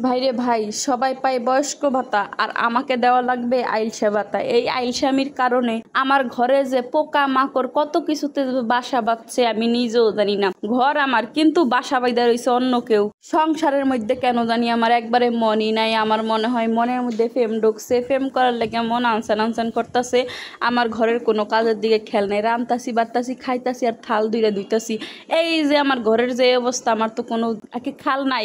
ভাইরে ভাই, সবাই পায় বয়স্ক ভাতা আর আমাকে দেওয়া লাগবে আইলসা ভাতা। এই আইলসামির কারণে আমার ঘরে যে পোকা মাকড় কত কিছুতে বাসা বাঁধছে আমি নিজেও জানি না। ঘর আমার, কিন্তু বাসা বাইদা রয়েছে অন্য কেউ। সংসারের মধ্যে কেন জানি আমার একবারে মনই নাই। আমার মনে হয় মনের মধ্যে ফেম ঢুকছে, ফেম করার লেগে মন আনসান আনসান করতেছে। আমার ঘরের কোনো কাজের দিকে খেয়াল নেই, রান্তাছি বাড়তাছি খাইতাছি আর থাল ধুইতাছি। এই যে আমার ঘরের যে অবস্থা, আমার তো কোনো খাল নাই,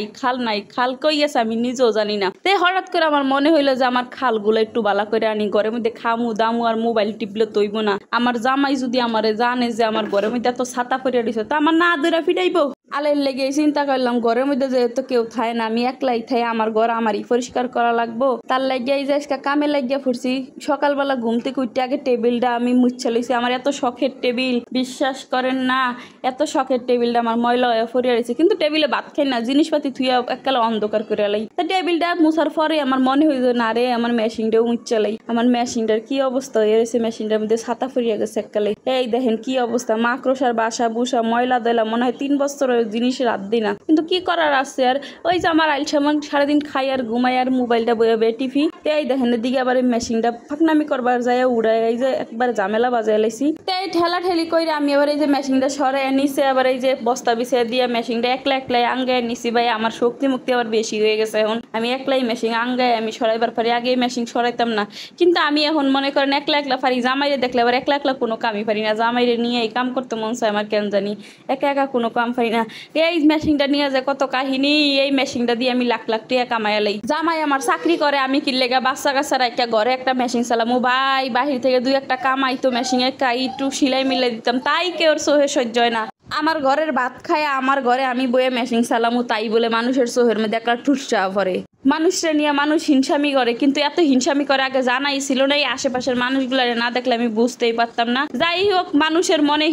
খাল কই গেছে আমি নিজেও জানি না। তাই হঠাৎ করে আমার মনে হইলো যে আমার খালগুলো একটু বালা করে আনি, ঘরের মধ্যে খামু দামু আর মোবাইল টিপলে তৈব না। আমার জামাই যদি আমারে জানে যে আমার ঘরের মধ্যে এত ছাতা পরিয়া দিছে, তা আমার না দূরে ফিরাইবো। আলের লেগে চিন্তা করলাম ঘরের মধ্যে যেহেতু কেউ থাকে না, আমি একলাই থাই, আমার ঘর আমারই পরিষ্কার করা লাগবো। তার লাগিয়ে এই যে কামে লাগিয়া ফুরছি। সকালবেলা ঘুম থেকে উঠতে আগে টেবিলটা আমি মুচ্ছা লইছি। আমার এত শখের টেবিল, বিশ্বাস করেন না, এত শখের টেবিলটা আমার ময়লা হয়ে ফরিয়া রয়েছে। কিন্তু টেবিলে ভাত খাই না, জিনিসপাতি থুইয়া এককালে অন্ধকার করে লাই। তা টেবিলটা মুছার পরে আমার মনে হইল না রে, আমার মেশিনটাও মুচ্ছা লাই। আমার মেশিনটার কি অবস্থা হয়ে রয়েছে, মেশিনটার মধ্যে ছাতা ফরিয়া গেছে এককালে। এই দেখেন কি অবস্থা, মাকড়সার বাসা বুসা ময়লা দয়লা, মনে হয় 3 বছর জিনিসের রাত দিই না। কিন্তু কি করার আছে আর, ওই যে আমার আইলসামান সারাদিন খাই আর ঘুমাই আর মোবাইলটা বয়ে বয়ে টিভি। এই দেখেন এদিকে আবার এই মেশিনটা ফাঁকনামি করবার যায় উড়াই, এই যে একবার ঝামেলা বাজাই লাইছি। এই ঠেলা ঠেলি করে আমি আবার এই যে মেশিনটা সরাই নিচে, আবার এই যে বস্তা বিছিয়ে দিয়ে মেশিনটা একলাই আঙ্গায় নিছি। ভাই আমার শক্তি মুক্তি আবার বেশি হয়ে গেছে। এখন আমি একলাই মেশিন আঙ্গায় আমি সরাইবার পারি, আগে মেশিন সরাইতাম না। কিন্তু আমি এখন মনে করেন একলা পারি। জামাইরে দেখলে আবার একলা কোনো কামই পারি না। জামাইরে নিয়ে এই কাম করতে মন চায় আমার, কেন জানি একা কোনো কাম পারি না। এই মেশিনটা নিয়ে যায় কত কাহিনী। এই মেশিনটা দিয়ে আমি লাখ টাকা কামাই লাই। জামাই আমার চাকরি করে, আমি কি লেগা বাচ্চা কাচ্চা রাখা ঘরে একটা মেশিন চালামু। ভাই বাহির থেকে 2-1 কামাই তো মেশিনে একটু সিলাই মিলাই দিতাম, তাই কেউ সোহে সহ্য হয় না। আমার ঘরের ভাত খায় আমার ঘরে আমি বয়ে মেশিন চালামু, তাই বলে মানুষের চোহের মধ্যে একটা ঠুসা ভরে। মানুষরা নিয়ে মানুষ হিংসামি করে, কিন্তু এত হিংসামি করে আগে জানাই ছিল না। এই আশেপাশের মানুষগুলো না দেখলে আমি বুঝতেই পারতাম না। যাই হোক, মানুষের মনে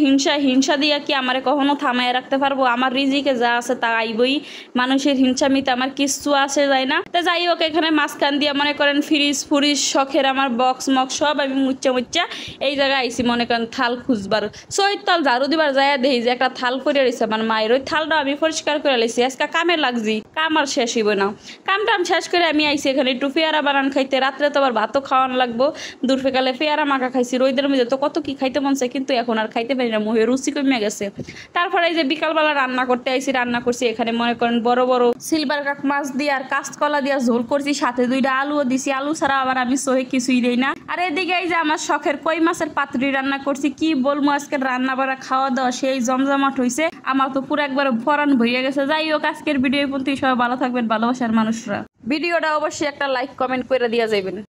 হিংসা দিয়া কি আমারে কখনো থামায় রাখতে পারবো? আমার রিজিকে যা আছে তা আইবই। মানুষের হিংসামিতে আমার কিচ্ছু আসে যায় না। তা যাই হোক, এখানে মাঝখান দিয়ে মনে করেন ফ্রিজ শখের আমার বক্স মক্স সব আমি মুচ্চা এই জায়গায় আইসি মনে করেন থাল খুঁজবার। সৈতল ঝাড়ু দিবার যায় দেখি যে একটা থাল করে রয়েছে আমার মায়ের। ওই থালটা আমি পরিষ্কার করে লাইছি। আজকে কামে লাগছি, কাম আর শেষ হইব না। কামটা শেষ করে আমি আইসি এখানে একটু পেয়ারা বানান খাইতে। রাত্রে তো আবার ভাতও খাওয়ানো লাগবো। দুপুরকালে পেয়ারা মাখা খাইছি, রোদের মধ্যে তো কত কি খাইতে মন চায়, কিন্তু এখন আর খাইতে পারি না, মুখে রুচি কমে গেছে। তারপরে এই যে বিকালবেলা রান্না করতে আইসি, রান্না করছি এখানে মনে করেন বড় সিলভার কাপ মাছ দিয়ে আর কাঁচকলা দিয়ে ঝোল করছি, সাথে 2টা আলুও দিছি। আলু ছাড়া আবার আমি সহে কিছুই দেই না। আর এদিকে এই যে আমার শখের কই মাছের পাতুরি রান্না করছি। কি বলবো, আজকে রান্না বাড়া খাওয়া দাওয়া সেই জমজমাট হয়েছে। আমার তো পুরো একবার ফরান ভরিয়া গেছে। যাই হোক, আজকের ভিডিও পর্যন্ত সবাই ভালো থাকবেন, ভালোবাসার মানুষরা। ভিডিওটা অবশ্যই একটা লাইক কমেন্ট করে দিয়া যাবেন।